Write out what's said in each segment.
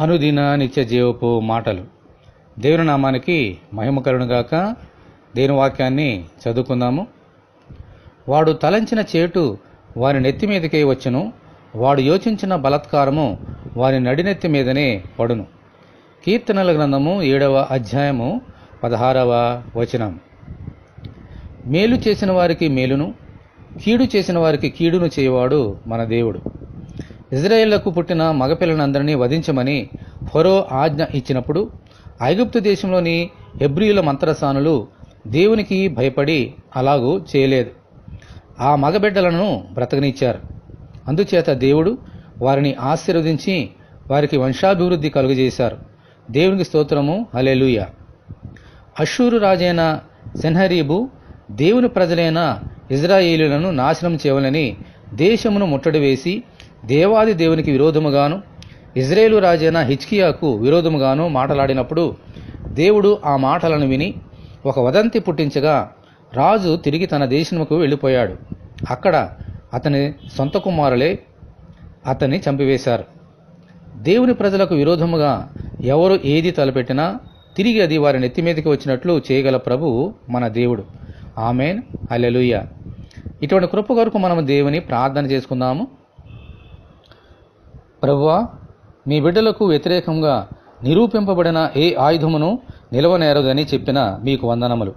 అనుదిన నిత్య జీవపు మాటలు. దేవుని నామానికి మహిమ కలుగునుగాక. దేవుని వాక్యాన్ని చదువుకుందాము. వాడు తలంచిన చేటు వారి నెత్తి మీదకే వచ్చును, వాడు యోచించిన బలాత్కారము వారి నడినెత్తి మీదనే పడును. కీర్తనల గ్రంథము 7వ అధ్యాయము 16వ వచనం. మేలు చేసిన వారికి మేలును, కీడు చేసిన వారికి కీడును చేయవాడు మన దేవుడు. ఇజ్రాయేళ్లకు పుట్టిన మగపిల్లలందరినీ వధించమని ఫరో ఆజ్ఞ ఇచ్చినప్పుడు ఐగుప్తు దేశంలోని హెబ్రీయుల మంత్రసానులు దేవునికి భయపడి అలాగూ చేయలేదు. ఆ మగబిడ్డలను బ్రతకనిచ్చారు. అందుచేత దేవుడు వారిని ఆశీర్వదించి వారికి వంశాభివృద్ధి కలుగజేశారు. దేవునికి స్తోత్రము, హల్లెలూయా. అష్షూరు రాజైన సెన్హరీబు దేవుని ప్రజలైన ఇజ్రాయేలీయులను నాశనం చేయవలని దేశమును ముట్టడి వేసి దేవాది దేవునికి విరోధముగాను ఇజ్రాయేలు రాజైన హిజ్కియాకు విరోధముగాను మాటలాడినప్పుడు దేవుడు ఆ మాటలను విని ఒక వదంతి పుట్టించగా రాజు తిరిగి తన దేశముకు వెళ్ళిపోయాడు. అక్కడ అతని సొంత కుమారులే అతన్ని చంపివేశారు. దేవుని ప్రజలకు విరోధముగా ఎవరు ఏది తలపెట్టినా తిరిగి అది వారి నెత్తి మీదకి వచ్చినట్లు చేయగల ప్రభువు మన దేవుడు. ఆమేన్, హల్లెలూయా. ఇటువంటి కృప కొరకు మనము దేవుని ప్రార్థన చేసుకుందాము. ప్రభువా, మీ బిడ్డలకు వ్యతిరేకంగా నిరూపింపబడిన ఏ ఆయుధమును నిలవనేరదని చెప్పిన మీకు వందనములు.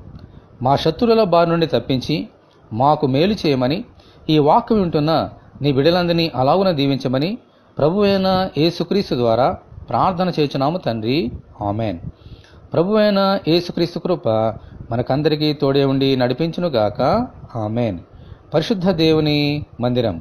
మా శత్రువుల బారి నుండి తప్పించి మాకు మేలు చేయమని ఈ వాక్యం వింటున్న నీ బిడ్డలందరినీ అలాగున దీవించమని ప్రభువైన యేసుక్రీస్తు ద్వారా ప్రార్థన చేయుచున్నాము తండ్రి, ఆమేన్. ప్రభువైన యేసుక్రీస్తు కృప మనకందరికీ తోడే ఉండి నడిపించునుగాక, ఆమేన్. పరిశుద్ధ దేవుని మందిరం.